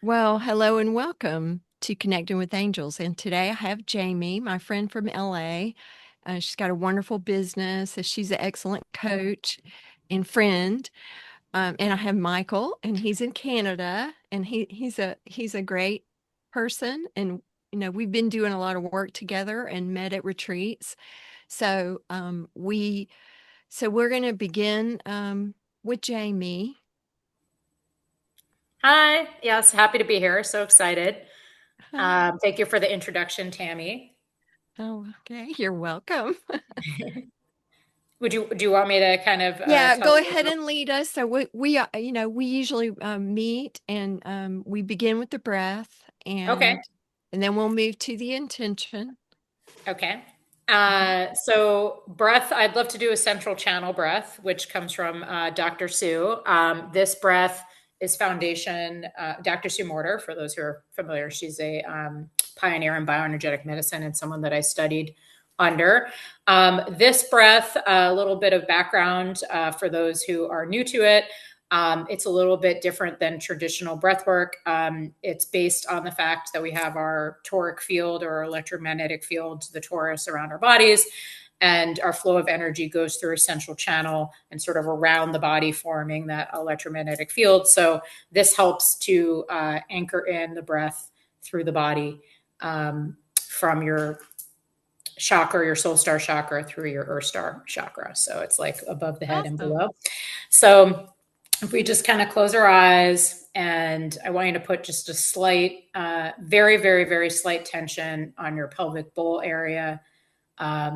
Well, hello and welcome to Connecting with Angels. And today I have Jaime, my friend from LA. She's got a wonderful business. She's an excellent coach and friend. And I have Michael, and he's in Canada, and he's a great person. And we've been doing a lot of work together and met at retreats. So we're going to begin with Jaime. Hi. Yes, happy to be here. So excited. Thank you for the introduction, Tammy. Oh, okay. You're welcome. Do you want me to kind of Yeah, tell go you ahead about? and lead us. So we usually meet and we begin with the breath Okay. and then we'll move to the intention. Okay. Mhm. So breath, I'd love to do a central channel breath, which comes from Dr. Sue. This breath is foundation. Dr. Sue Morter, for those who are familiar, she's a pioneer in bioenergetic medicine and someone that I studied under. This breath, a little bit of background for those who are new to it. It's a little bit different than traditional breath work. It's based on the fact that we have our toric field or electromagnetic field, the torus around our bodies, and our flow of energy goes through a central channel and sort of around the body, forming that electromagnetic field. So this helps to anchor in the breath through the body from your chakra, your soul star chakra, through your earth star chakra. So it's like above the head and Awesome. below. So if we just kind of close our eyes, and I want you to put just a slight, very, very, very slight tension on your pelvic bowl area,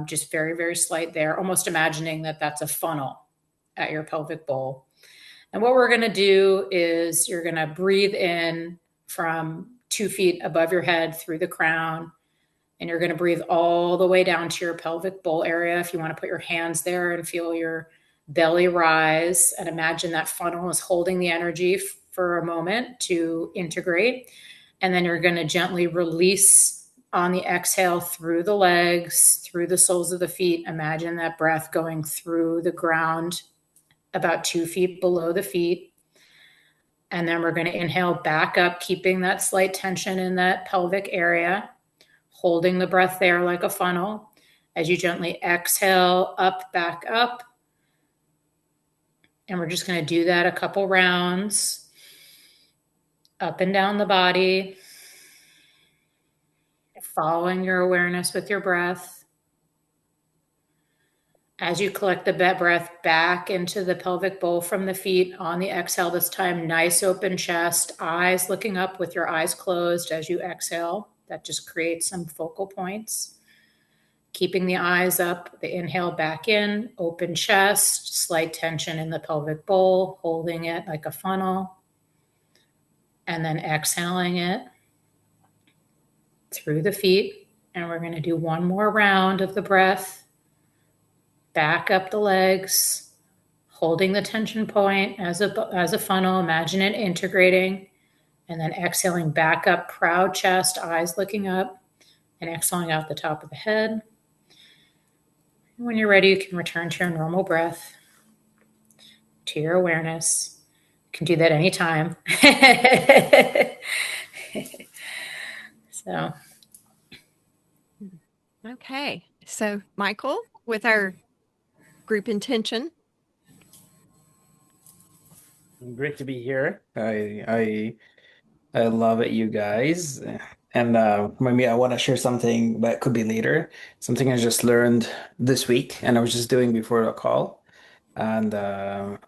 just very, very slight there, almost imagining that that's a funnel at your pelvic bowl. And what we're going to do is you're going to breathe in from 2 feet above your head through the crown, and you're going to breathe all the way down to your pelvic bowl area. If you want to put your hands there and feel your belly rise, and imagine that funnel is holding the energy for a moment to integrate. And then you're going to gently release on the exhale through the legs, through the soles of the feet. Imagine that breath going through the ground about 2 feet below the feet. And then we're going to inhale back up, keeping that slight tension in that pelvic area, holding the breath there like a funnel. As you gently exhale up, back up. And we're just going to do that a couple rounds, up and down the body, following your awareness with your breath. As you collect the breath back into the pelvic bowl from the feet on the exhale, this time, nice open chest, eyes looking up with your eyes closed as you exhale. That just creates some focal points. Keeping the eyes up, the inhale back in, open chest, slight tension in the pelvic bowl, holding it like a funnel, and then exhaling it through the feet. And we're going to do one more round of the breath. Back up the legs, holding the tension point as a funnel. Imagine it integrating, and then exhaling back up, proud chest, eyes looking up, and exhaling out the top of the head. When you're ready, you can return to your normal breath, to your awareness. You can do that anytime. So, Okay. So, Michael, with our group intention. Great to be here. I love it, you guys. And maybe I want to share something that could be later. Something I just learned this week, and I was just doing before the call, and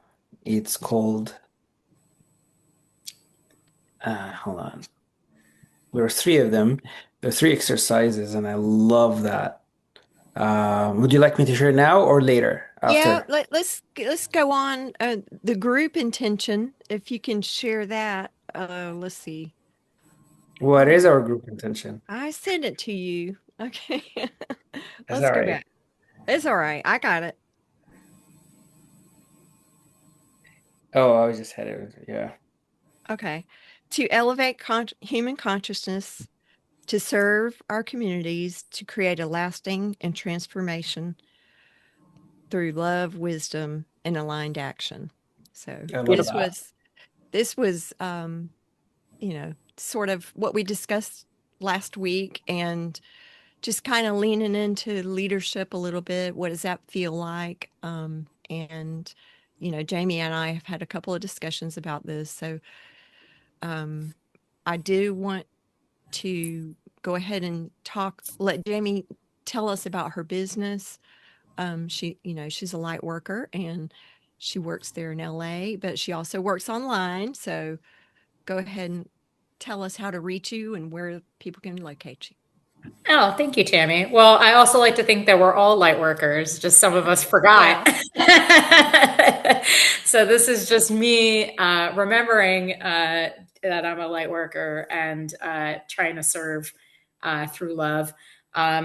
it's called. Hold on. There are three of them. There are three exercises, and I love that. Would you like me to share now or later Yeah, after? let's go on the group intention. If you can share that. Let's see. What is Oh, our group intention? I sent it to you. Okay. Is that Let's go right? back. It's all right. I got it. Oh, I was just had it. Yeah. Okay. To elevate human consciousness, to serve our communities, to create a lasting and transformation through love, wisdom, and aligned action. So I love this beautiful. that. was this was sort of what we discussed last week and just kind of leaning into leadership a little bit. What does that feel like? And, Jamie and I have had a couple of discussions about this. So I do want to go ahead and let Jamie tell us about her business. She's a light worker and she works there in LA, but she also works online. So go ahead and tell us how to reach you and where people can locate you. Oh, thank you, Tammy. Well, I also like to think that we're all light workers, just some of us forgot. Yeah. So this is just me remembering that I'm a light worker and trying to serve through love.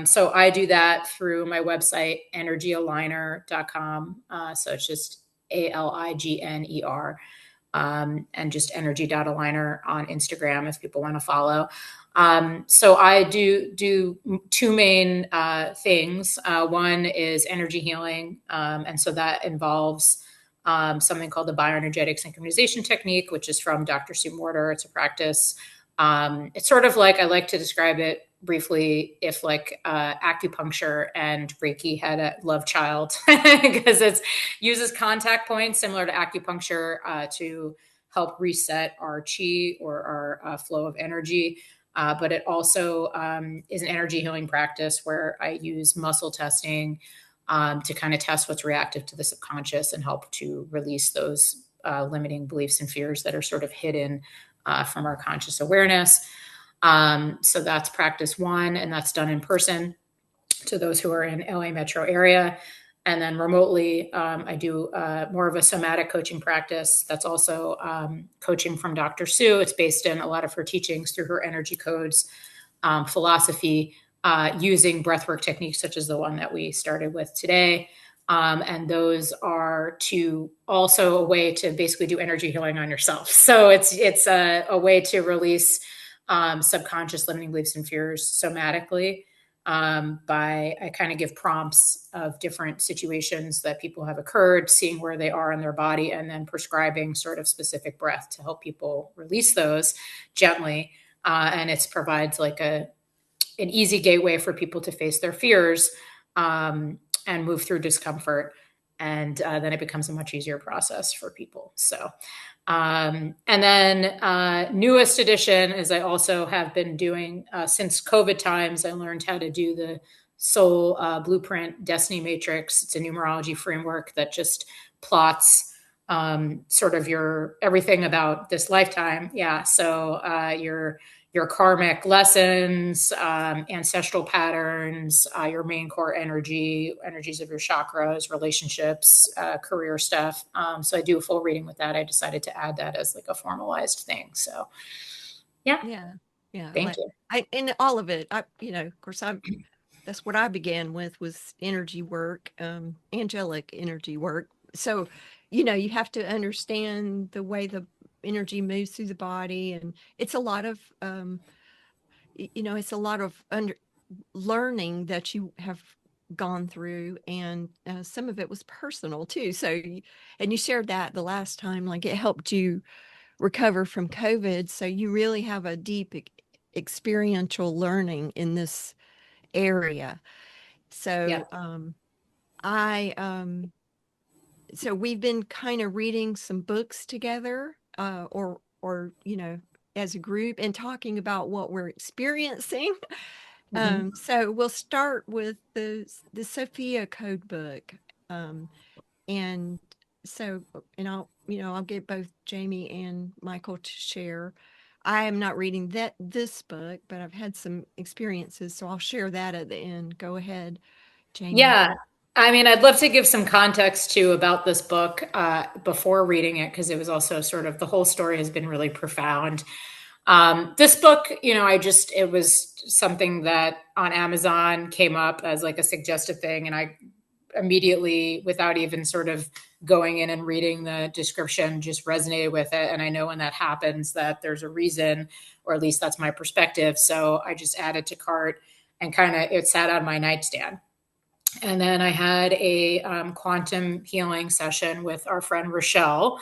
So I do that through my website, energyaligner.com. So it's just ALIGNER. And just energy.aligner on Instagram if people want to follow. So I do two main things. One is energy healing. And so that involves something called the bioenergetic synchronization technique, which is from Dr. Sue Morter. It's a practice. It's sort of like, I like to describe it briefly, if like acupuncture and Reiki had a love child, because it uses contact points similar to acupuncture to help reset our chi or our flow of energy. But it also is an energy healing practice where I use muscle testing to kind of test what's reactive to the subconscious and help to release those limiting beliefs and fears that are sort of hidden from our conscious awareness. So that's practice one, and that's done in person to those who are in LA metro area. And then remotely, I do more of a somatic coaching practice. That's also coaching from Dr. Sue. It's based in a lot of her teachings through her energy codes philosophy, using breathwork techniques such as the one that we started with today. And those are also a way to basically do energy healing on yourself. So it's a way to release subconscious limiting beliefs and fears somatically. I kind of give prompts of different situations that people have occurred, seeing where they are in their body, and then prescribing sort of specific breath to help people release those gently. And it provides like an easy gateway for people to face their fears and move through discomfort. And then it becomes a much easier process for people. So, and then newest addition is I also have been doing, since COVID times, I learned how to do the Soul Blueprint Destiny Matrix. It's a numerology framework that just plots sort of your everything about this lifetime. Yeah. So your karmic lessons, ancestral patterns, your main core energies of your chakras, relationships, career stuff. So I do a full reading with that. I decided to add that as like a formalized thing. So yeah. Yeah. Thank you. In all of it, of course, that's what I began with was energy work, angelic energy work. So, you have to understand the way the energy moves through the body, and it's a lot of learning that you have gone through, and some of it was personal too. So and you shared that the last time, like it helped you recover from COVID, so you really have a deep experiential learning in this area. Yeah. So I so we've been kind of reading some books together, or as a group, and talking about what we're experiencing. So we'll start with the Sophia code book. And so, and I'll get both Jamie and Michael to share. I am not reading this book, but I've had some experiences, so I'll share that at the end. Go ahead, Jamie. Yeah. I mean, I'd love to give some context too about this book before reading it, because it was also sort of the whole story has been really profound. This book, it was something that on Amazon came up as like a suggested thing. And I immediately, without even sort of going in and reading the description, just resonated with it. And I know when that happens that there's a reason, or at least that's my perspective. So I just added to cart and it sat on my nightstand. And then I had a quantum healing session with our friend Rochelle,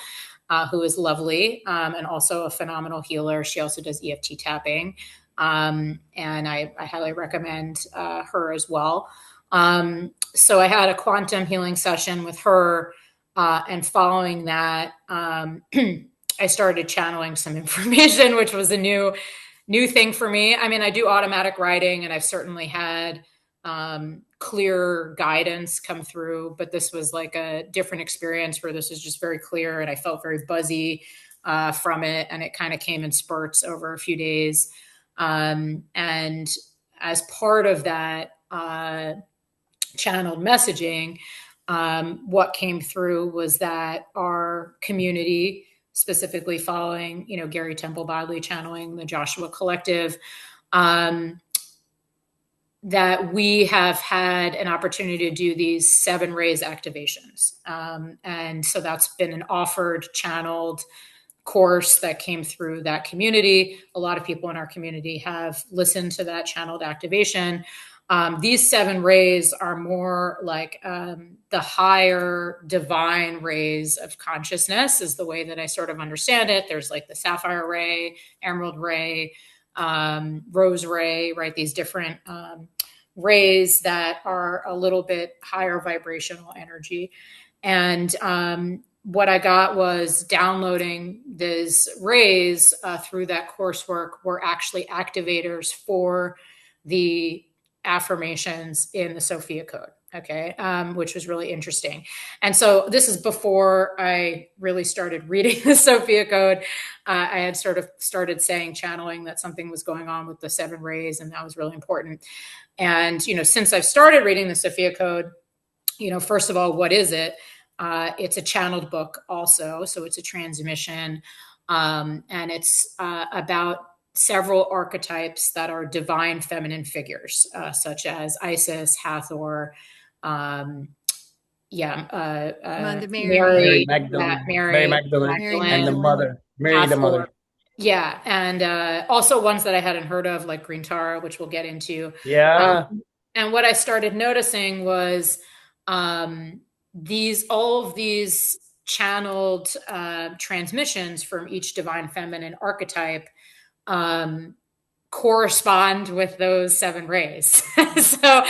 who is lovely and also a phenomenal healer. She also does EFT tapping. And I highly recommend her as well. So I had a quantum healing session with her. And following that, I started channeling some information, which was a new thing for me. I mean, I do automatic writing, and I've certainly had clear guidance come through, but this was like a different experience where this was just very clear, and I felt very buzzy from it, and it kind of came in spurts over a few days. And as part of that channeled messaging, what came through was that our community, specifically following, Gary Temple Bodley channeling the Joshua Collective, that we have had an opportunity to do these 7 rays activations. And so that's been an offered channeled course that came through that community. A lot of people in our community have listened to that channeled activation. These 7 rays are more like the higher divine rays of consciousness is the way that I sort of understand it. There's like the sapphire ray, emerald ray, rose ray, right? These different rays that are a little bit higher vibrational energy. And what I got was downloading these rays through that coursework were actually activators for the affirmations in the Sophia code. Okay. Which was really interesting. And so this is before I really started reading the Sophia code. I had sort of started channeling that something was going on with the 7 rays, and that was really important. And, since I've started reading the Sophia code, first of all, what is it? It's a channeled book also. So it's a transmission. And it's about several archetypes that are divine feminine figures, such as Isis, Hathor, Mother Mary Magdalene, and the mother, Mary Hathor. the mother. Yeah, and also ones that I hadn't heard of, like Green Tara, which we'll get into. Yeah. And what I started noticing was all of these channeled transmissions from each divine feminine archetype correspond with those 7 rays. So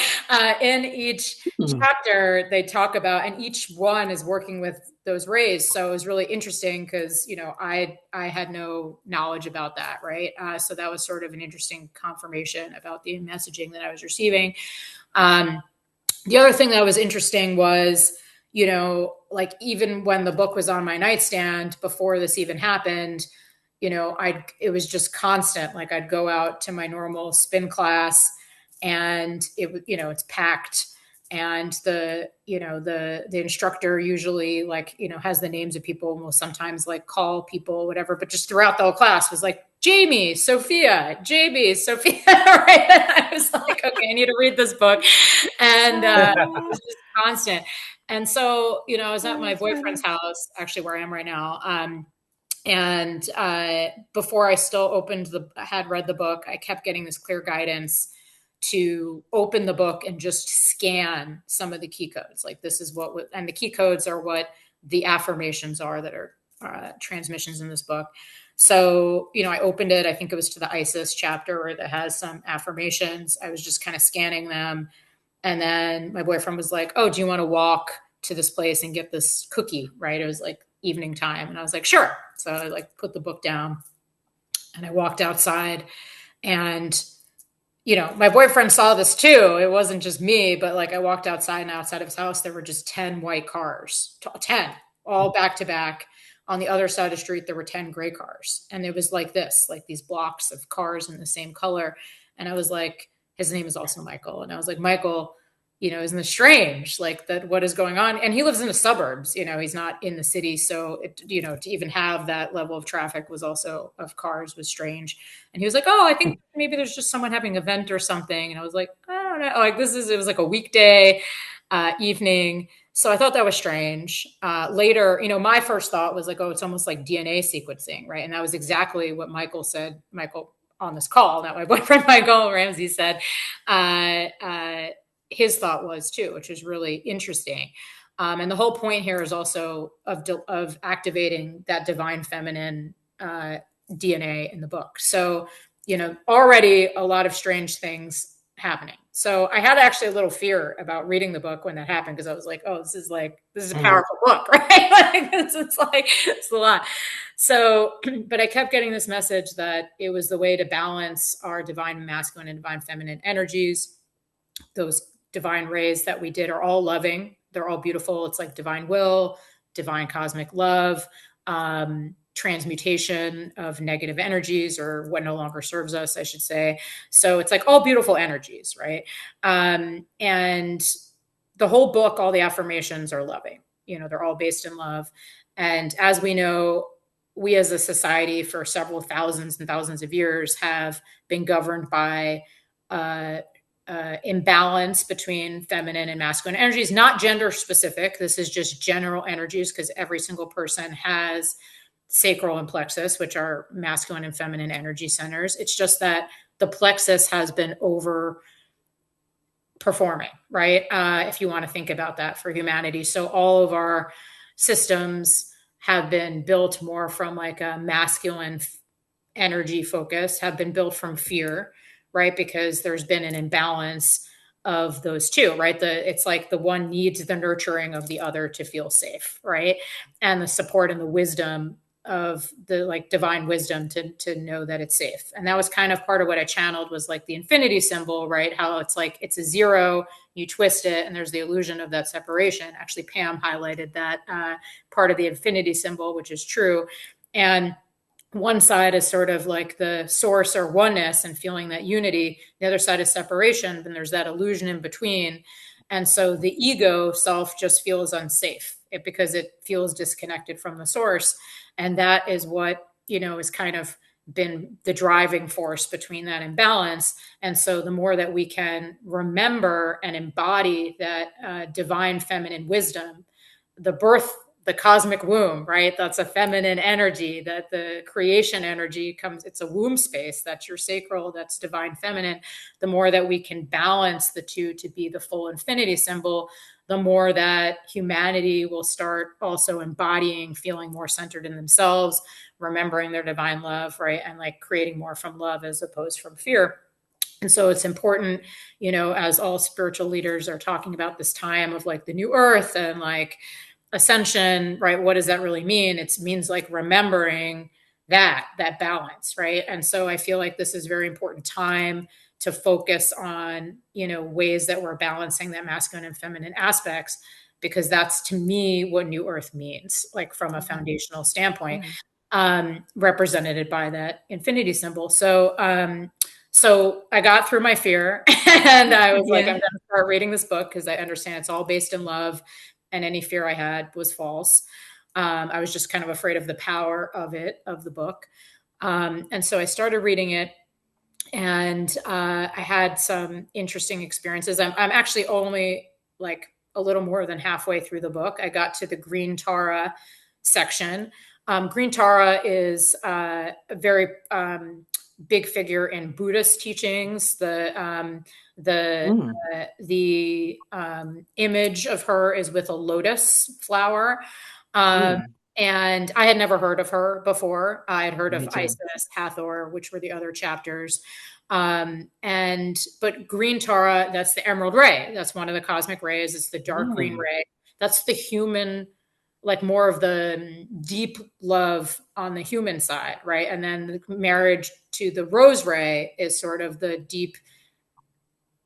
in each chapter, they talk about, and each one is working with those rays. So it was really interesting because, I had no knowledge about that, right? So that was sort of an interesting confirmation about the messaging that I was receiving. The other thing that was interesting was, like even when the book was on my nightstand before this even happened, it was just constant. Like I'd go out to my normal spin class and it's packed, and the instructor usually has the names of people and will sometimes call people, whatever, but just throughout the whole class was like, Jaime, Sophia, Jaime, Sophia. Right? And I was like, okay, I need to read this book. And it was just constant. And so, I was at my boyfriend's house, actually where I am right now. And before I still had read the book, I kept getting this clear guidance to open the book and just scan some of the key codes. Like this is and the key codes are what the affirmations are that are transmissions in this book. So, I opened it. I think it was to the Isis chapter where that has some affirmations. I was just kind of scanning them. And then my boyfriend was like, oh, do you want to walk to this place and get this cookie? Right. It was like evening time. And I was like, sure. So I put the book down and I walked outside, and, my boyfriend saw this too. It wasn't just me, but I walked outside, and outside of his house, there were just 10 white cars, 10, all back to back. On the other side of the street, there were 10 gray cars. And it was these blocks of cars in the same color. And I was like, his name is also Michael. And I was like, Michael, isn't this strange? That what is going on? And he lives in the suburbs, he's not in the city. So to even have that level of traffic of cars was strange. And he was like, oh, I think maybe there's just someone having an event or something. And I was like, I don't know. It was like a weekday evening. So I thought that was strange. Later, my first thought was oh, it's almost like DNA sequencing, right? And that was exactly what Michael said. Michael on this call, not my boyfriend, Michael Ramzy said, his thought was too, which is really interesting. And the whole point here is also of activating that divine feminine DNA in the book. So, already a lot of strange things happening. So I had actually a little fear about reading the book when that happened, because I was like, oh, this is a powerful book, right? It's a lot. So, but I kept getting this message that it was the way to balance our divine masculine and divine feminine energies. Those divine rays that we did are all loving. They're all beautiful. It's like divine will, divine cosmic love, transmutation of negative energies, or what no longer serves us, I should say. So it's like all beautiful energies, right? And the whole book, all the affirmations are loving. They're all based in love. And as we know, we as a society for several thousands and thousands of years have been governed by imbalance between feminine and masculine energies, not gender specific. This is just general energies, because every single person has sacral and plexus, which are masculine and feminine energy centers. It's just that the plexus has been over performing, right? If you want to think about that for humanity. So all of our systems have been built more from like a masculine energy focus, have been built from fear, right? Because there's been an imbalance of those two, right? It's like the one needs the nurturing of the other to feel safe, right? And the support and the wisdom of the like divine wisdom to know that it's safe. And that was kind of part of what I channeled, was like the infinity symbol, right? How it's like it's a zero, you twist it, and there's the illusion of that separation. Actually, Pam highlighted that part of the infinity symbol, which is true. And one side is sort of like the source or oneness and feeling that unity. The other side is separation. Then there's that illusion in between. And so the ego self just feels unsafe because it feels disconnected from the source. And that is what, has kind of been the driving force between that imbalance. And so the more that we can remember and embody that divine feminine wisdom, the cosmic womb, right? That's a feminine energy, that the creation energy comes, it's a womb space. That's your sacral, that's divine feminine. The more that we can balance the two to be the full infinity symbol, the more that humanity will start also embodying, feeling more centered in themselves, remembering their divine love, right? And like creating more from love as opposed from fear. And so it's important, as all spiritual leaders are talking about this time of like the new earth and like ascension, right? What does that really mean? It means like remembering that balance, right? And so I feel like this is a very important time to focus on, ways that we're balancing that masculine and feminine aspects, because that's to me what new earth means, like from a foundational standpoint, represented by that infinity symbol. So I got through my fear and I was like, I'm going to start reading this book, because I understand it's all based in love. And any fear I had was false. I was just kind of afraid of the power of the book. And so I started reading it, and I had some interesting experiences. I'm actually only like a little more than halfway through the book. I got to the Green Tara section. Green Tara is a very big figure in Buddhist teachings. The image of her is with a lotus flower. And I had never heard of her before. I had heard of Isis, Hathor, which were the other chapters. But Green Tara, that's the emerald ray. That's one of the cosmic rays. It's the dark green ray. That's the human, like more of the deep love on the human side, right? And then the marriage to the rose ray is sort of the deep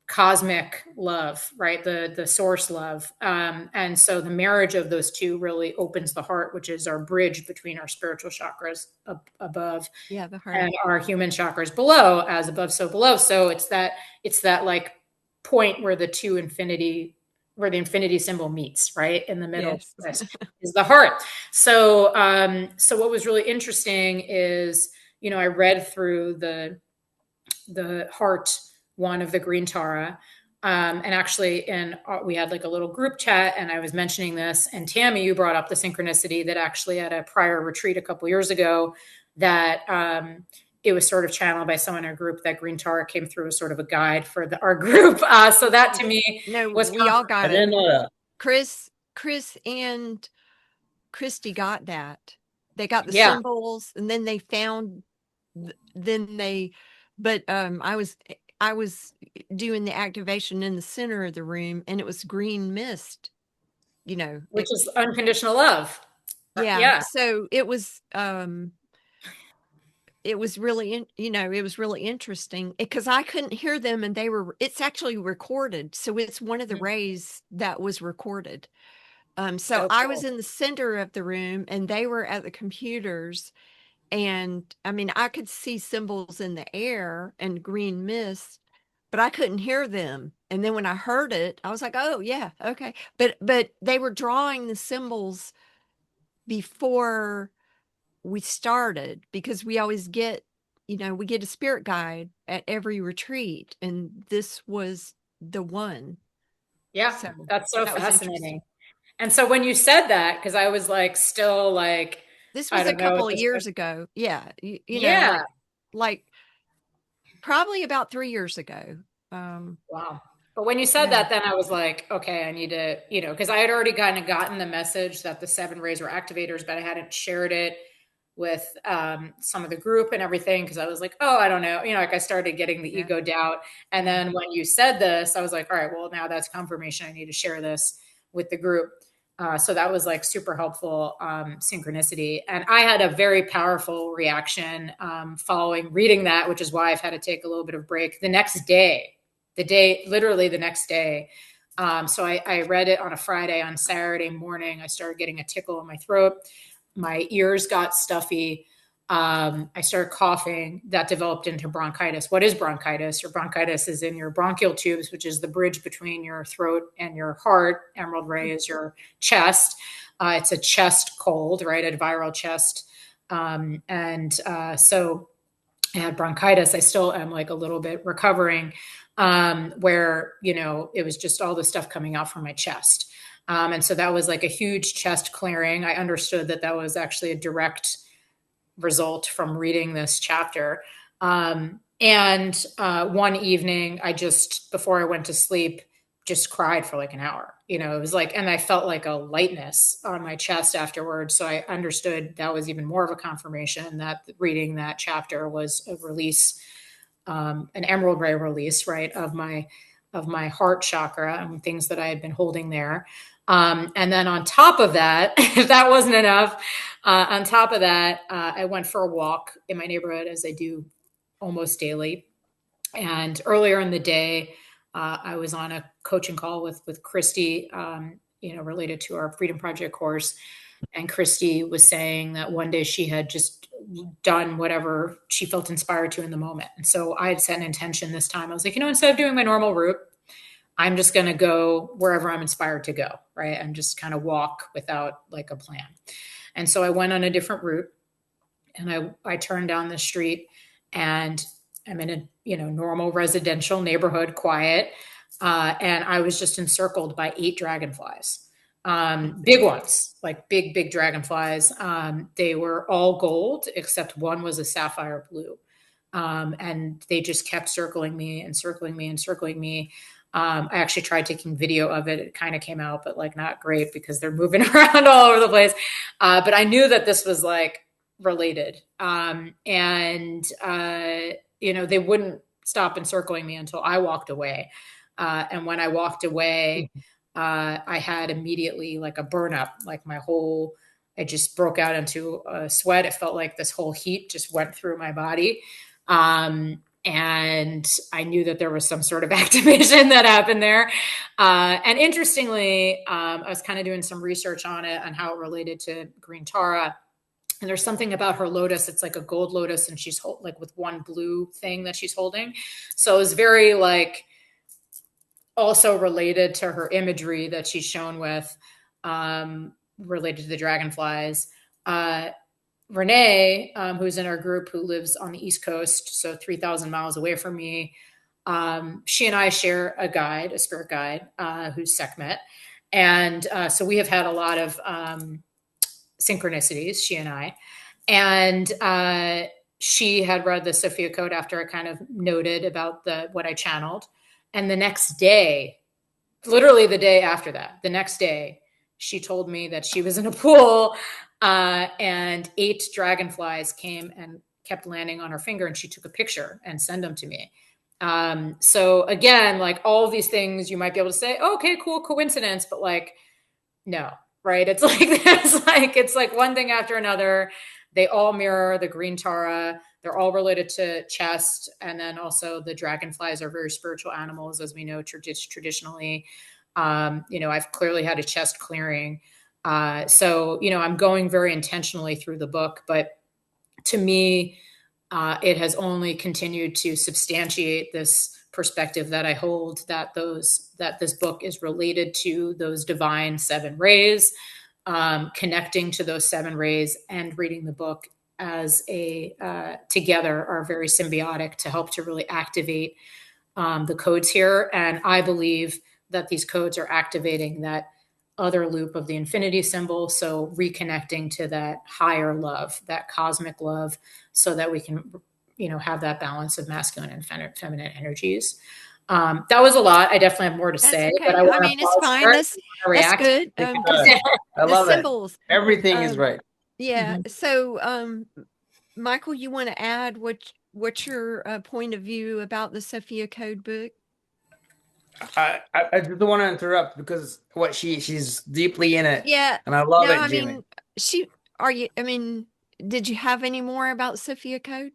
cosmic love, right? The source love. And so the marriage of those two really opens the heart, which is our bridge between our spiritual chakras above the heart, and our human chakras below, as above, so below. So it's that like point where the infinity symbol meets, right? In the middle is the heart. So what was really interesting is, I read through the heart one of the Green Tara. And actually we had like a little group chat, and I was mentioning this, and Tami, you brought up the synchronicity that actually at a prior retreat a couple years ago, that it was sort of channeled by someone in our group that Green Tara came through as sort of a guide for our group. So that to me we all got it. I didn't know that. Chris Chris and Christy got that. They got the Yeah. symbols, and then they found, then they, but I was doing the activation in the center of the room, and it was green mist, you know. Which is unconditional love. Yeah. Yeah. So it was really, it was really interesting because I couldn't hear them, and it's actually recorded. So it's one of the rays that was recorded. So So I was cool. in the center of the room, and they were at the computers. And I mean, I could see symbols in the air and green mist, but I couldn't hear them. And then when I heard it, I was like, "Oh, yeah, okay." But they were drawing the symbols before we started, because we always get, we get a spirit guide at every retreat, and this was the one. Yeah, So that's so that was interesting. fascinating. And so when you said that, because I was like, still like, This I was a don't know at couple of this years point. ago. Yeah, Yeah. like probably about 3 years ago. Wow. But when you said Yeah. that, then I was like, okay, I need to, because I had already kind of gotten the message that the 7 rays were activators, but I hadn't shared it with some of the group and everything, because I was like, oh, I don't know. Like I started getting the Yeah. ego doubt. And Yeah. then when you said this, I was like, all right, well, now that's confirmation. I need to share this with the group. So that was like super helpful synchronicity. And I had a very powerful reaction following reading that, which is why I've had to take a little bit of break the next day, literally the next day. So I read it on a Friday. On Saturday morning, I started getting a tickle in my throat. My ears got stuffy. I started coughing. That developed into bronchitis. What is bronchitis? Your bronchitis is in your bronchial tubes, which is the bridge between your throat and your heart. Emerald ray is your chest. It's a chest cold, right? A viral chest. So I had bronchitis. I still am like a little bit recovering, where, it was just all the stuff coming out from my chest. And so that was like a huge chest clearing. I understood that that was actually a direct result from reading this chapter. And one evening, before I went to sleep, just cried for like an hour. It was like, and I felt like a lightness on my chest afterwards. So I understood that was even more of a confirmation that reading that chapter was a release, an emerald ray release, right, of my heart chakra and things that I had been holding there. And then on top of that, if that wasn't enough, on top of that, I went for a walk in my neighborhood, as I do almost daily. And earlier in the day, I was on a coaching call with Christy, related to our Freedom Project course. And Christy was saying that one day she had just done whatever she felt inspired to in the moment. And so I had set an intention this time. I was like, instead of doing my normal route, I'm just going to go wherever I'm inspired to go, right? And just kind of walk without like a plan. And so I went on a different route, and I turned down the street, and I'm in a, normal residential neighborhood, quiet. And I was just encircled by 8 dragonflies, big ones, like big, big dragonflies. They were all gold, except one was a sapphire blue. And they just kept circling me and circling me and circling me. I actually tried taking video of it. It kind of came out, but like not great because they're moving around all over the place. But I knew that this was like related. They wouldn't stop encircling me until I walked away. And when I walked away, I had immediately like a burn up, like I just broke out into a sweat. It felt like this whole heat just went through my body. And I knew that there was some sort of activation that happened there. And interestingly, I was kind of doing some research on it, on how it related to Green Tara. And there's something about her lotus. It's like a gold lotus, and she's like with one blue thing that she's holding. So it was very like also related to her imagery that she's shown with, related to the dragonflies. Renee, who's in our group, who lives on the East Coast, so 3,000 miles away from me, she and I share a spirit guide, who's Sekhmet. And so we have had a lot of synchronicities, she and I. And she had read the Sophia code after I kind of noted about what I channeled. And the next day, literally the day after that, the next day, she told me that she was in a pool and 8 dragonflies came and kept landing on her finger, and she took a picture and sent them to me. So again, like all of these things you might be able to say, oh, okay, cool, coincidence, but like, no, right? It's like it's like one thing after another. They all mirror the green Tara. They're all related to chest, and then also the dragonflies are very spiritual animals, as we know traditionally. I've clearly had a chest clearing, so I'm going very intentionally through the book, but to me, it has only continued to substantiate this perspective that I hold, that this book is related to those divine 7 rays, connecting to those 7 rays and reading the book as a together are very symbiotic to help to really activate the codes here. And I believe that these codes are activating that other loop of the infinity symbol. So reconnecting to that higher love, that cosmic love, so that we can, have that balance of masculine and feminine energies. That was a lot. I definitely have more to That's say, but okay. I I want to mean, it's pause fine. first. That's React. good. Because I the love it. symbols. Everything is right. Yeah. Mhm. So, Michael, you want to add what's your point of view about the Sophia Code book? I just don't want to interrupt because she's deeply in it, Yeah. and I love No, it, I Jamie. mean, I mean, did you have any more about Sophia Code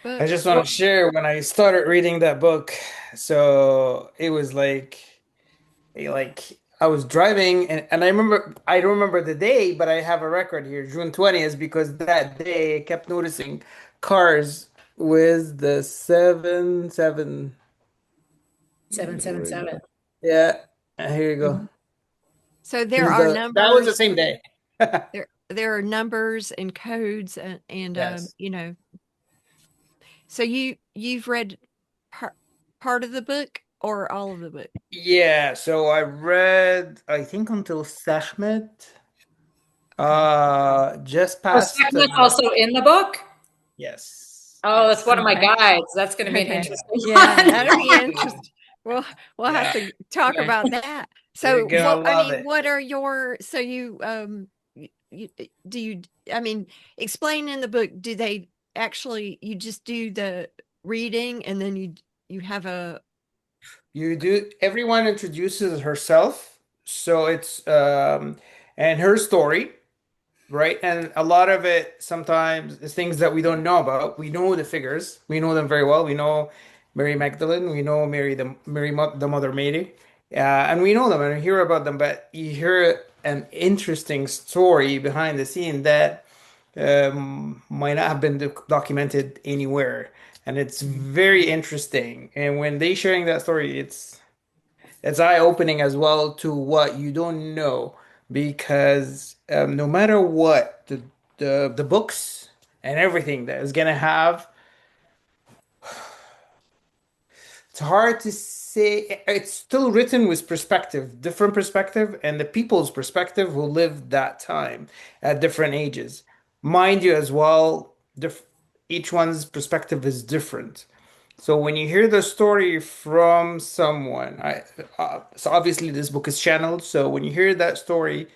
I book? just want to share when I started reading that book. So it was like I was driving, and I don't remember the day, but I have a record here, June 20th, because that day I kept noticing cars with the 7 7. 777. Yeah, here you go. Mhm. So This there is are that was the numbers. same day. There are numbers and codes, and Yes. So you've read part part of the book or all of the book? Yeah, so I read, I think until Sashmet, Okay. just Oh, past, Stephanie also in the book. yes, Oh, that's yes. one of my Okay. guides. That's going to be an Okay. Yeah, interesting Yeah, one. that'll be it's good. interesting. Well, we'll have Yeah, to talk Okay. about that. you're So gonna love it. what are your, so do you, I mean, explain in the book, do they actually, you just do the reading and then you have a, You do, everyone introduces herself, so it's and her story, right? And a lot of it sometimes is things that we don't know about. We know the figures, we know them very well. We know Mary Magdalene, we know the Mother Mary, and we know them and hear about them. But you hear an interesting story behind the scene that might not have been documented anywhere, and it's very interesting. And when they sharing that story, it's eye-opening as well to what you don't know, because no matter what the books and everything that is gonna have, it's hard to say. It's still written with perspective, different perspective, and the people's perspective who lived that time at different ages. Mind you, as well, each one's perspective is different. So when you hear the story from someone, so obviously this book is channeled. So when you hear that story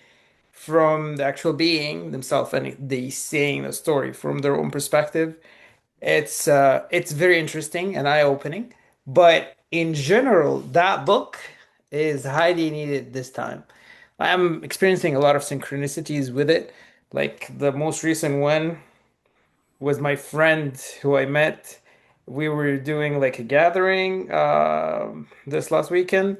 from the actual being themselves and they saying the story from their own perspective, it's very interesting and eye-opening. But in general, that book is highly needed this time. I'm experiencing a lot of synchronicities with it. Like the most recent one was my friend who I met. We were doing like a gathering this last weekend,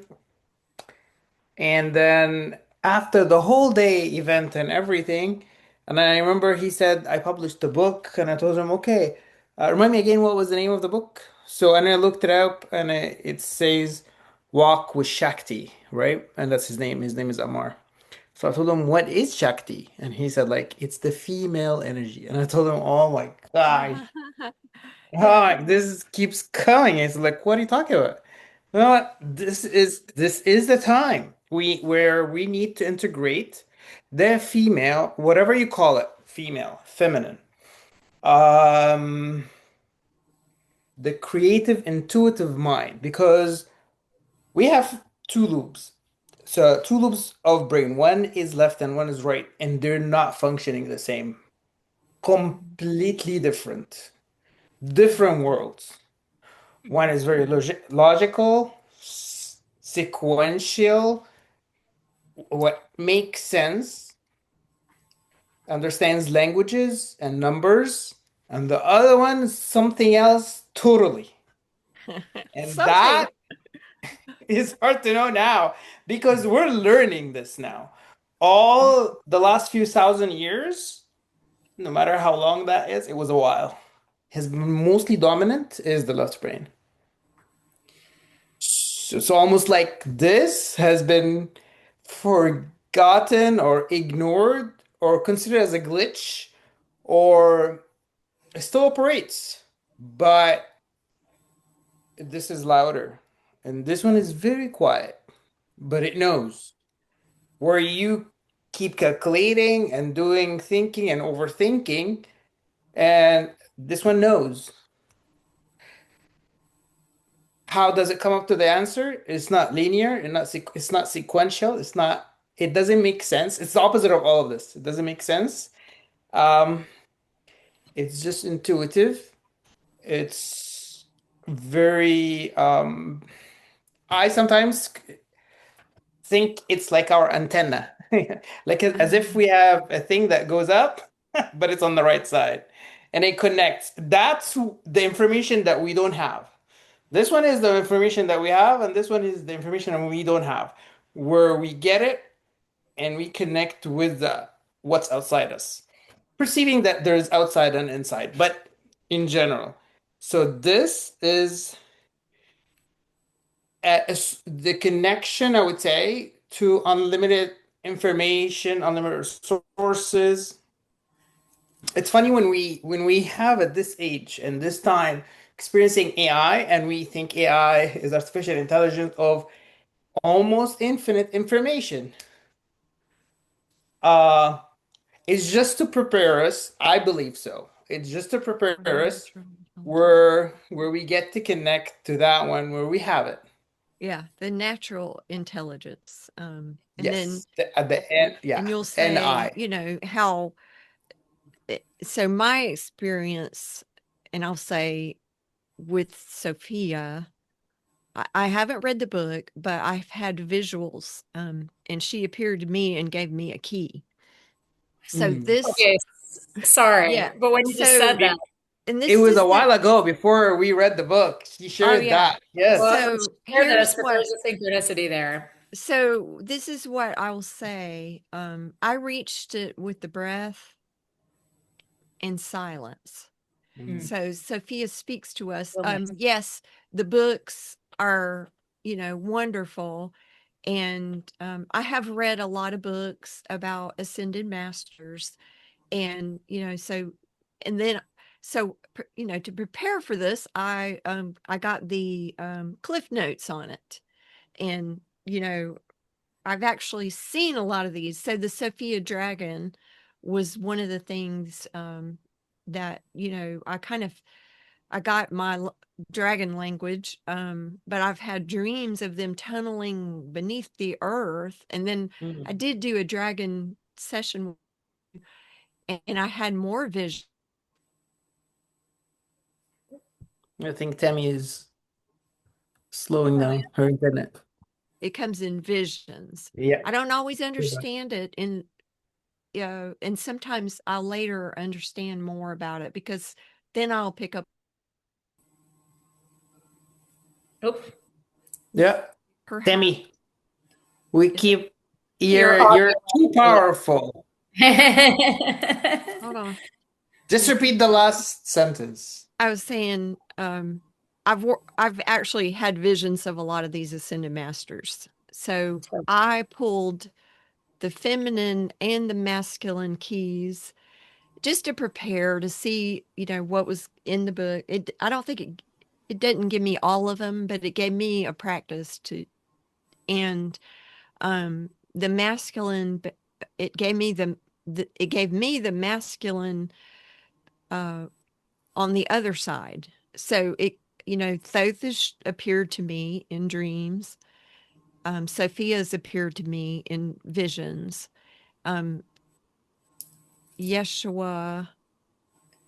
and then after the whole day event and everything, and I remember he said, I published the book, and I told him, okay, remind me again what was the name of the book? So, and I looked it up, and it says Walk with Shakti, right? And that's his name. His name is Amar. So I told him, what is Shakti? And he said, like, it's the female energy. And I told him, oh my gosh, oh, this keeps coming. It's like, what are you talking about? Well, this is the time where we need to integrate the female, whatever you call it, female, feminine, um, the creative, intuitive mind, because we have two loops. So two loops of brain. One is left and one is right, and they're not functioning the same. Mhm. Completely different. Different worlds. One is very logical, sequential, what makes sense, understands languages and numbers, and the other one is something else totally. And Something. that is hard to know now because we're learning this now. All the last few thousand years, no matter how long that is, it was a while. His mostly dominant is the left brain. So it's almost like this has been forgotten or ignored or considered as a glitch or it still operates, but this is louder. And this one is very quiet, but it knows where you keep calculating and doing thinking and overthinking, and this one knows. How does it come up to the answer? It's not linear, it's not sequential, it doesn't make sense. It's the opposite of all of this. It doesn't make sense. Um, it's just intuitive. It's very I sometimes think it's like our antenna. Like as if Um, we have a thing that goes up, but it's on the right side and it connects. That's the information that we don't have. This one is the information that we have, and this one is the information we don't have, where we get it and we connect with what's outside us, perceiving that there's outside and inside, but in general. So this is the connection, I would say, to unlimited information, unlimited sources. It's funny when we have at this age and this time experiencing AI, and we think AI is artificial intelligence of almost infinite information. Uh, it's just to prepare us. I believe so. It's just to prepare for the us natural intelligence. where we get to connect to that one where we have it. Yeah, the natural intelligence. And then, Yes, at the end, and yeah, you'll and say, I. you know, how, so my experience, and I'll say with Sophia, I haven't read the book, but I've had visuals, and she appeared to me and gave me a key. So Mm. this, Okay, sorry, yeah. but when you just said So, that, and It this was a is the, while ago before we read the book. She oh shared yeah. that. Yes. well, So share here's this, but what, there's a synchronicity there. so this is what I will say. I reached it with the breath and silence. Mm. Mm, So Sophia speaks to us. stillness. Yes, the books are, wonderful. And I have read a lot of books about ascended masters. And, and then, to prepare for this, I got the cliff notes on it. And, I've actually seen a lot of these. So the Sophia dragon was one of the things that, I got my dragon language, but I've had dreams of them tunneling beneath the earth. And then I Mm. did do a dragon session, and I had more vision. I think Tammy is slowing Oh, down her internet. It comes in visions. Yeah. I don't always understand it, and sometimes I'll later understand more about it because then I'll pick up oop. Yeah. perhaps. Tammy, we Is it? keep Your you're too audio. powerful. Hold on. Just repeat the last sentence. I was saying, I've actually had visions of a lot of these ascended masters. So I pulled the feminine and the masculine keys just to prepare to see, what was in the book. I don't think it didn't give me all of them, but it gave me a practice to, and the masculine, it gave me it gave me the masculine uh on the other side. So Thothis appeared to me in dreams, Sophia's appeared to me in visions. Um, Yeshua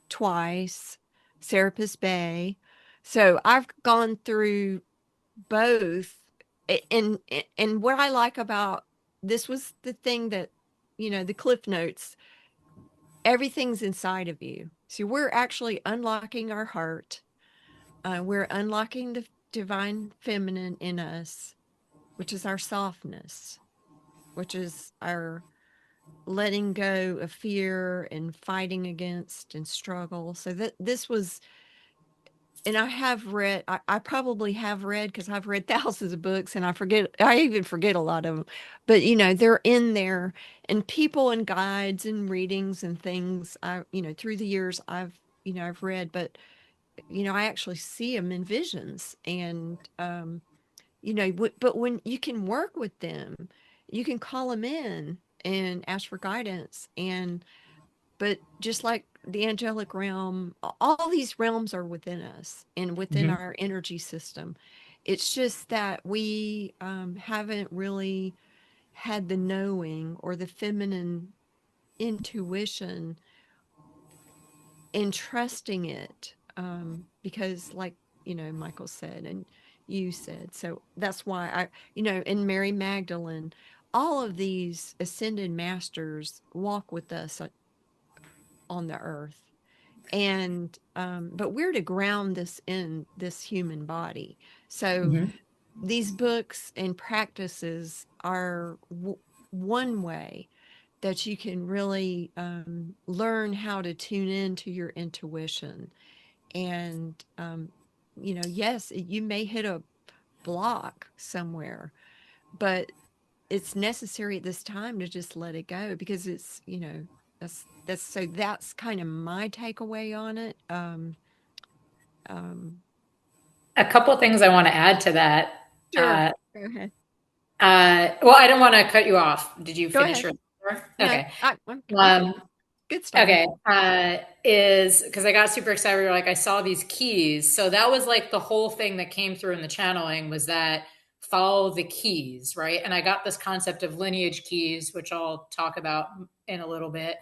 twice, Serapis Bay. So I've gone through both. And what I like about this was the thing that, the cliff notes, everything's inside of you. So we're actually unlocking our heart. We're unlocking the divine feminine in us, which is our softness, which is our letting go of fear and fighting against and struggle. So that this was, and I have read, I probably have read because I've read thousands of books and I even forget a lot of them, but they're in there, and people and guides and readings and things through the years I've read, but I actually see them in visions. And but when you can work with them, you can call them in and ask for guidance. And but just like the angelic realm, all these realms are within us and within Mhm. our energy system. It's just that we haven't really had the knowing or the feminine intuition and trusting it, because like Michael said and you said. So that's why in Mary Magdalene, all of these ascended masters walk with us on the earth. And but we're to ground this in this human body. So Mhm. these books and practices are one way that you can really learn how to tune into your intuition. And yes, you may hit a block somewhere, but it's necessary at this time to just let it go, because it's that's kind of my takeaway on it. Um A couple things I want to add to that. sure, go ahead. Well, I don't want to cut you off. Did you Go finish ahead. your story? No, Okay. I'm good. Um, Good story. okay. Is because I got super excited. You're like, I saw these keys. So that was like the whole thing that came through in the channeling was that follow the keys, right? And I got this concept of lineage keys, which I'll talk about in a little bit.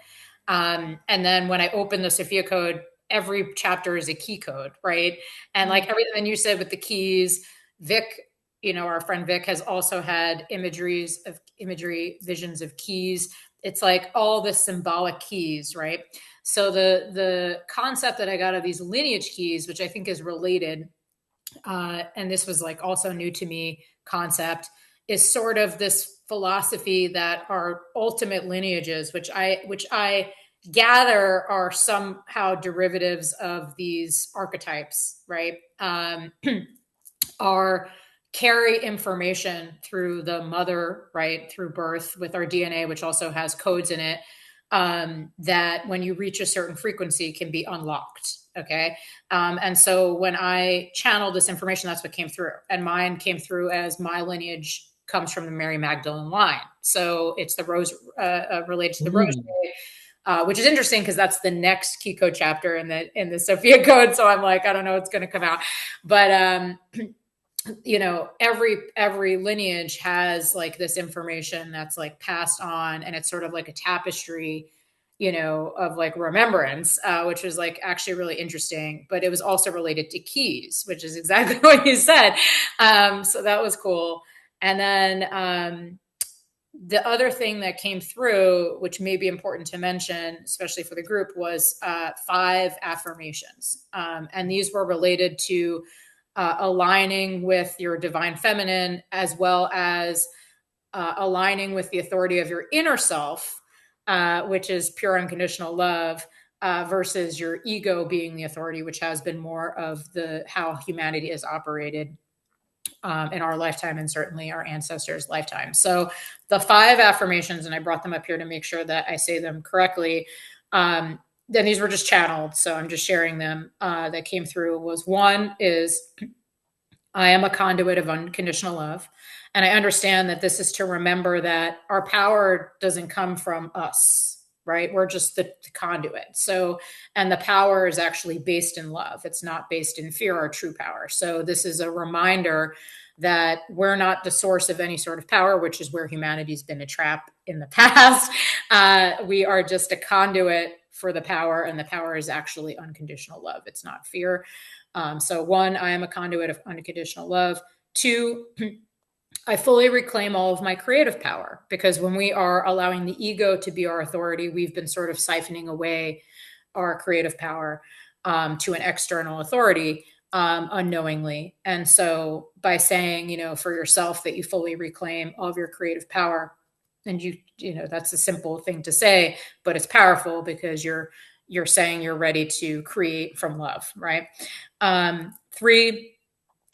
And then when I opened the Sophia code, every chapter is a key code, right? And Mm. like everything you said with the keys, Vic, our friend Vic has also had imagery, visions of keys. It's like all the symbolic keys, right? So the concept that I got of these lineage keys, which I think is related, and this was like also new to me concept, is sort of this philosophy that our ultimate lineages, which I gather are somehow derivatives of these archetypes, right? Are carry information through the mother, right, through birth with our DNA, which also has codes in it, that when you reach a certain frequency can be unlocked. Okay. And so when I channeled this information, that's what came through. And mine came through as my lineage comes from the Mary Magdalene line. So it's the rose, related to the rose. Mm. Which is interesting because that's the next key code chapter in the Sophia code. So I'm like, I don't know what's going to come out, but every lineage has like this information that's like passed on, and it's sort of like a tapestry of like remembrance, which was like actually really interesting. But it was also related to keys, which is exactly what you said. So that was cool. And then the other thing that came through, which may be important to mention, especially for the group, was 5 affirmations. And these were related to aligning with your divine feminine, as well as aligning with the authority of your inner self, which is pure unconditional love, versus your ego being the authority, which has been more of the how humanity is operated in our lifetime, and certainly our ancestors' lifetime. So the 5 affirmations, and I brought them up here to make sure that I say them correctly. Then these were just channeled, so I'm just sharing them. That came through was, one is, I am a conduit of unconditional love. And I understand that this is to remember that our power doesn't come from us. right? We're just the conduit. So, and the power is actually based in love. It's not based in fear or true power. So this is a reminder that we're not the source of any sort of power, which is where humanity's been a trap in the past. We are just a conduit for the power, and the power is actually unconditional love. It's not fear. So one, I am a conduit of unconditional love. Two, I fully reclaim all of my creative power, because when we are allowing the ego to be our authority, we've been sort of siphoning away our creative power to an external authority unknowingly. And so by saying, for yourself that you fully reclaim all of your creative power, and that's a simple thing to say, but it's powerful because you're saying you're ready to create from love, right? Three,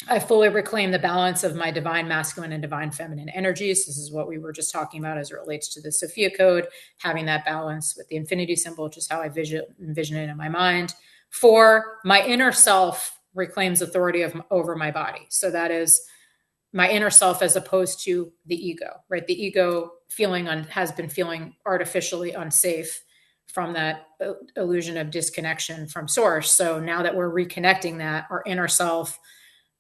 I fully reclaim the balance of my divine masculine and divine feminine energies. This is what we were just talking about as it relates to the Sophia code, having that balance with the infinity symbol, which is how I envision it in my mind. Four, my inner self reclaims authority over my body. So that is my inner self as opposed to the ego, right? The ego has been feeling artificially unsafe from that illusion of disconnection from source. So now that we're reconnecting that, our inner self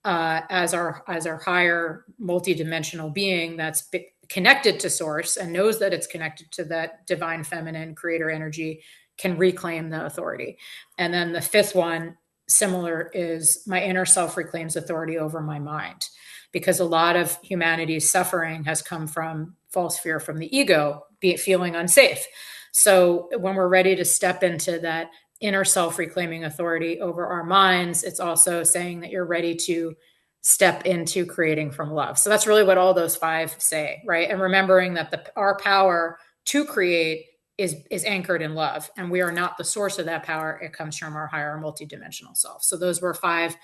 as our higher multidimensional being that's connected to source and knows that it's connected to that divine feminine creator energy, can reclaim the authority. And then the fifth one, similar, is my inner self reclaims authority over my mind, because a lot of humanity's suffering has come from false fear from the ego, be it feeling unsafe. So when we're ready to step into that inner self reclaiming authority over our minds, it's also saying that you're ready to step into creating from love. So that's really what all those five say, right? And remembering that our power to create is anchored in love, and we are not the source of that power. It comes from our higher multidimensional self. So those were five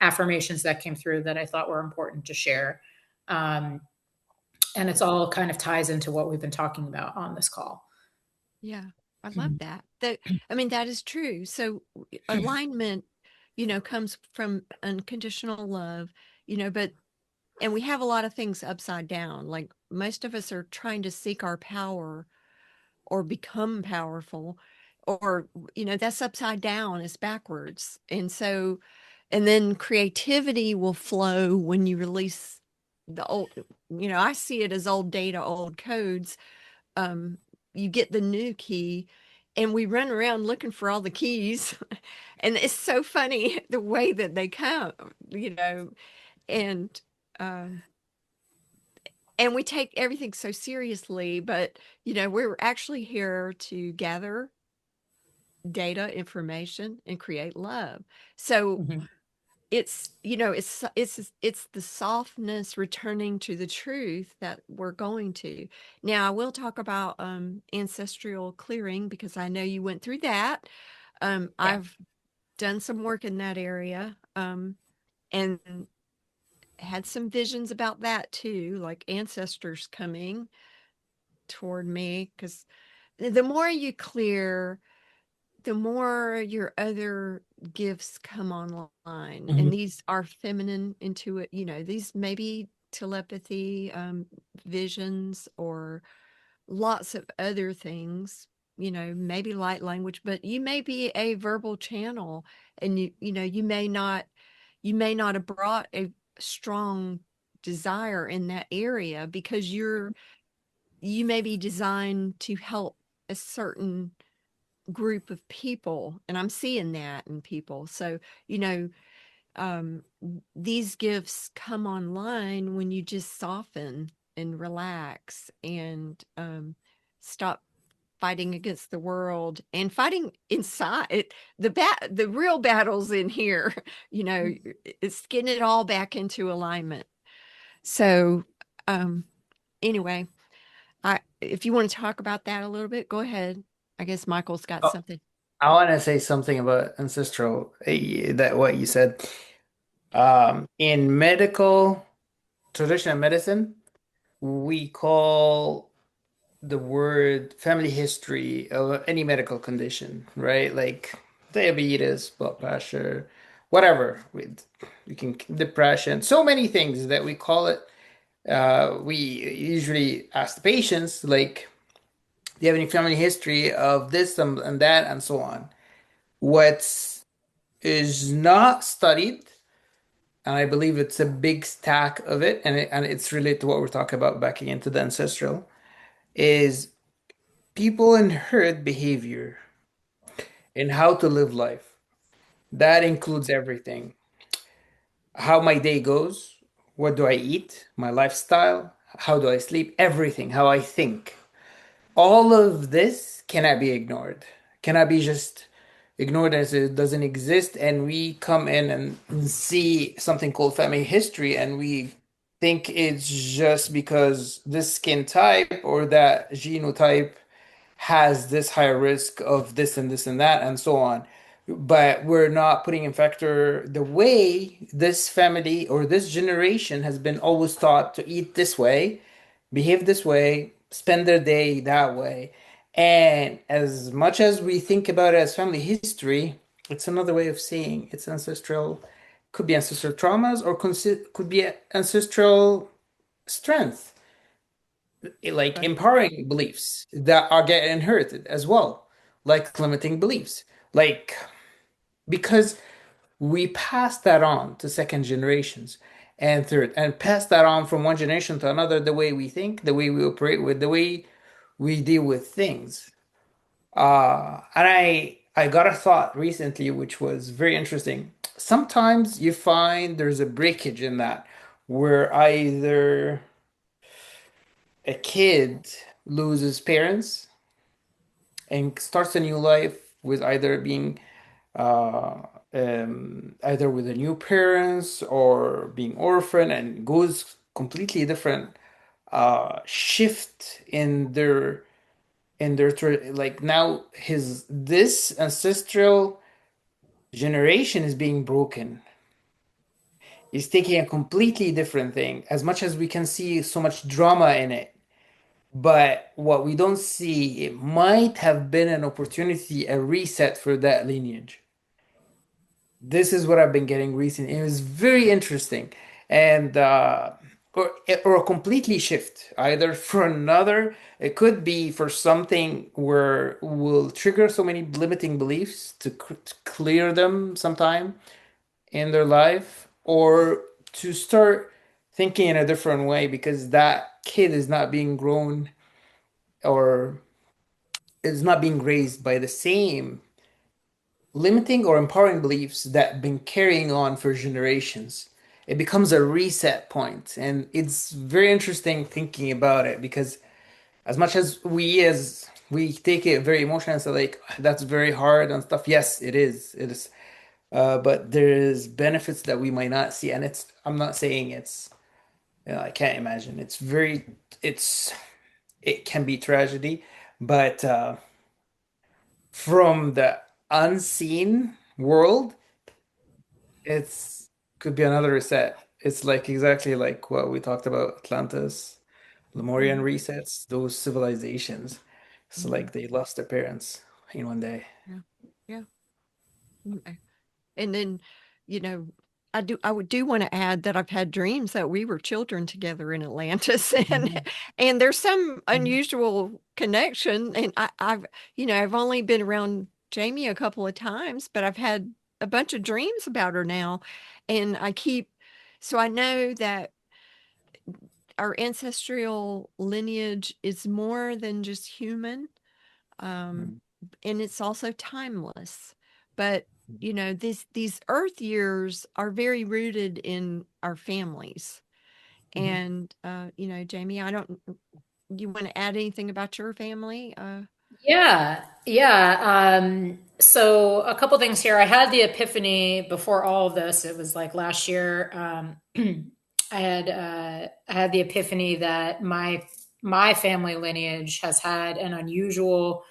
affirmations that came through that I thought were important to share. And it's all kind of ties into what we've been talking about on this call. Yeah, I love that. That is true. So alignment, comes from unconditional love, and we have a lot of things upside down. Like most of us are trying to seek our power or become powerful, or, that's upside down, it's backwards. And then creativity will flow when you release the old, I see it as old data, old codes. um, you get the new key, and we run around looking for all the keys. And it's so funny the way that they come, and um, and we take everything so seriously, but we're actually here to gather data, information, and create love. So Mm-hmm. it's the softness returning to the truth that we're going to. Now I will talk about ancestral clearing, because I know you went through that. Yeah. I've done some work in that area, and had some visions about that too, like ancestors coming toward me, because the more you clear, the more your other gifts come online. Mm-hmm. And these are feminine intuit, these maybe telepathy, visions, or lots of other things, maybe light language, but you may be a verbal channel, and you may not have brought a strong desire in that area, because you may be designed to help a certain group of people, and I'm seeing that in people. So, you know, um, these gifts come online when you just soften and relax, and stop fighting against the world and fighting inside. The real battles in here. It's getting it all back into alignment. So, um, anyway, if you want to talk about that a little bit, go ahead. I guess Michael's got Oh, something. I want to say something about ancestral, that what you said. In medical, traditional medicine, we call the word family history of any medical condition, right? Like diabetes, blood pressure, whatever. We can depression, so many things that we call it. We usually ask the patients, like, Do you have any family history of this and that and so on? What is not studied, and I believe it's a big stack of it, and it's related to what we're talking about backing into the ancestral, is people inherit behavior and how to live life. That includes everything. How my day goes, what do I eat, my lifestyle, how do I sleep, everything, how I think. All of this cannot be ignored, cannot be just ignored as it doesn't exist. And we come in and see something called family history, and we think it's just because this skin type or that genotype has this higher risk of this and this and that and so on. But we're not putting in factor the way this family or this generation has been always taught to eat this way, behave this way, spend their day that way. And as much as we think about it as family history, it's another way of seeing it's ancestral, could be ancestral traumas or could be ancestral strength, like Right. empowering beliefs that are getting inherited as well, like limiting beliefs, like because we pass that on to second generations and third, and pass that on from one generation to another, the way we think, the way we operate with, the way we deal with things. And I got a thought recently, which was very interesting. Sometimes you find there's a breakage in that, where either a kid loses parents and starts a new life with either being either with a new parents or being orphan, and goes completely different shift in their like now his this ancestral generation is being broken. He's taking a completely different thing, as much as we can see so much drama in it. But what we don't see, it might have been an opportunity, a reset for that lineage. This is what I've been getting recently. It was very interesting. And or a completely shift, either for another, it could be for something where will trigger so many limiting beliefs to clear them sometime in their life, or to start thinking in a different way because that kid is not being grown or is not being raised by the same limiting or empowering beliefs that have been carrying on for generations. It becomes a reset point, and it's very interesting thinking about it because as much as we take it very emotional and say like that's very hard and stuff. Yes, it is. But there is benefits that we might not see, and it's. I'm not saying it's. I can't imagine. It's very. It's. It can be tragedy, but from the unseen world, it's could be another reset. It's like exactly like what we talked about, Atlantis, Lemurian Mhm. resets, those civilizations. It's Mhm. like they lost their parents in one day. Yeah. Yeah. Mm. And then, you know, I would do want to add that I've had dreams that we were children together in Atlantis, Mhm. and there's some Mhm. unusual connection. And I've only been around Jamie a couple of times, but I've had a bunch of dreams about her now, and so I know that our ancestral lineage is more than just human. Um, and it's also timeless. But these Earth years are very rooted in our families. Mhm. And Jamie, I don't. You want to add anything about your family? Yeah, yeah. So a couple things here. I had the epiphany before all of this. It was like last year. I had the epiphany that my family lineage has had an unusual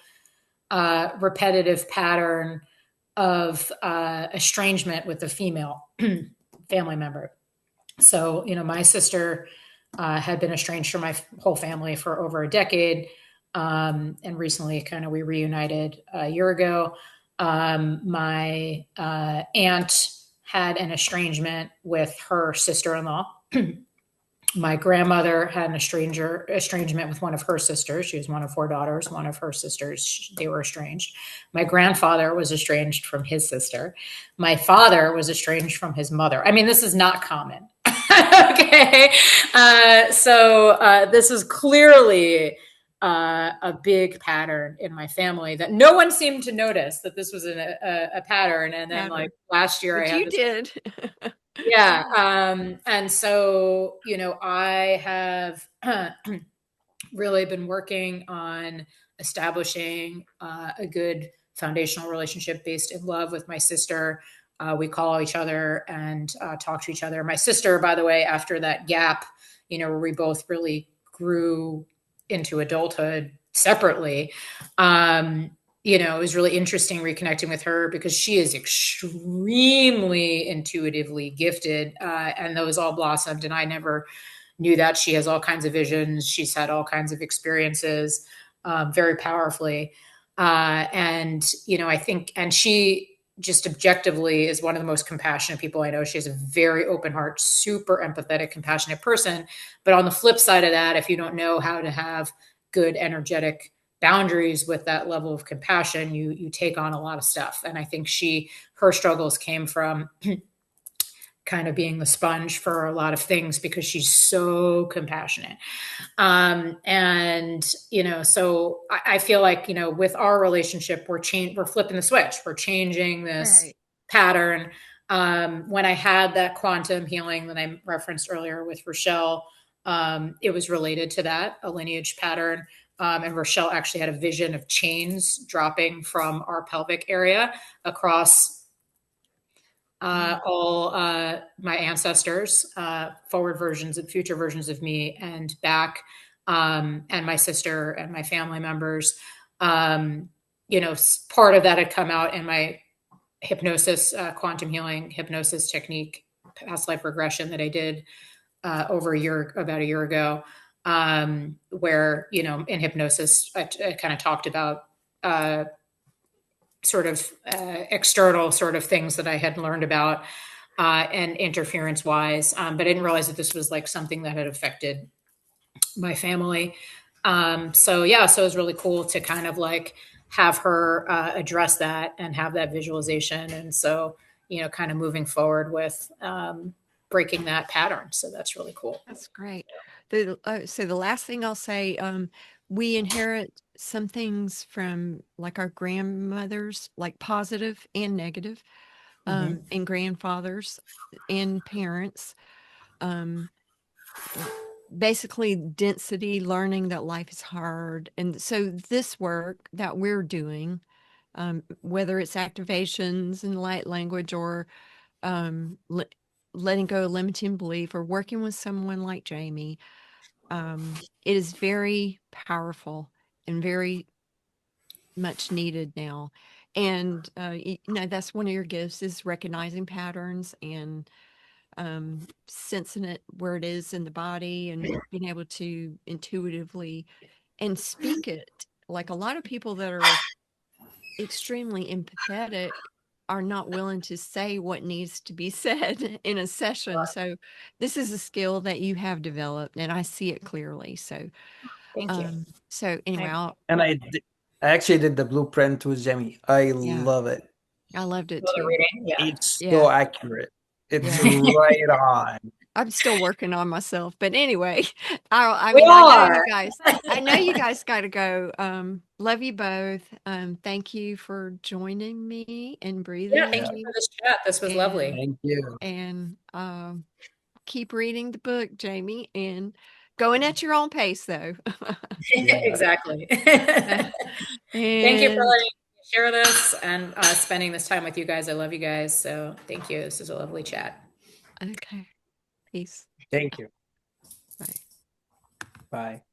repetitive pattern of estrangement with a female family member. So, my sister had been estranged from my whole family for over a decade. And recently, kind of, we reunited a year ago. My aunt had an estrangement with her sister in law. My grandmother had an estrangement with one of her sisters. She was one of four daughters. One of her sisters, they were estranged. My grandfather was estranged from his sister. My father was estranged from his mother. I mean, this is not common. Okay. So this is clearly a big pattern in my family that no one seemed to notice that this was a pattern. And then, like, last year, I But had you this. did. Yeah. And so, I have really been working on establishing a good foundational relationship based in love with my sister. We call each other and talk to each other. My sister, by the way, after that gap, where we both really grew into adulthood separately, it was really interesting reconnecting with her because she is extremely intuitively gifted, and those all blossomed. And I never knew that. She has all kinds of visions. She's had all kinds of experiences, very powerfully. I think, and she just objectively is one of the most compassionate people I know. She has a very open heart, super empathetic, compassionate person. But on the flip side of that, if you don't know how to have good energetic boundaries with that level of compassion, you take on a lot of stuff. And I think her struggles came from kind of being the sponge for a lot of things because she's so compassionate. So I feel like, with our relationship, we're flipping the switch. We're changing this pattern. When I had that quantum healing that I referenced earlier with Rochelle, it was related to that, a lineage pattern. And Rochelle actually had a vision of chains dropping from our pelvic area across all my ancestors, forward versions and future versions of me, and back, and my sister and my family members. Part of that had come out in my hypnosis, quantum healing hypnosis technique, past life regression that I did about a year ago, where, in hypnosis, I kind of talked about sort of external sort of things that I had learned about and interference wise. But I didn't realize that this was like something that had affected my family. So it was really cool to kind of like have her address that and have that visualization. And so, kind of moving forward with breaking that pattern. So that's really cool. That's great. So the last thing I'll say, we inherit some things from like our grandmothers, like positive and negative, and grandfathers and parents. Um, Basically density, learning that life is hard. And so this work that we're doing, whether it's activations in light language or um, le- letting go of limiting belief or working with someone like Jaime, it is very powerful and very much needed now. And that's one of your gifts, is recognizing patterns and sensing it where it is in the body and being able to intuitively and speak it. Like a lot of people that are extremely empathetic are not willing to say what needs to be said in a session. So this is a skill that you have developed, and I see it clearly. So, Thank you. so anyway, And I actually did the blueprint with Jamie. I yeah, love it. I loved it The too. reading, yeah. It's Yeah, so accurate. It's yeah. right on. I'm still working on myself, but anyway, We I know are. you guys. I know you guys got to go. Love you both. Thank you for joining me and Yeah, breathing thank with you for me, this chat. This was and lovely. Thank you. and keep reading the book, Jaime, and going at your own pace, though. Yeah. Exactly. Thank you for And letting me share this and spending this time with you guys. I love you guys. So thank you. This is a lovely chat. okay, peace. Thank you. Bye. Bye.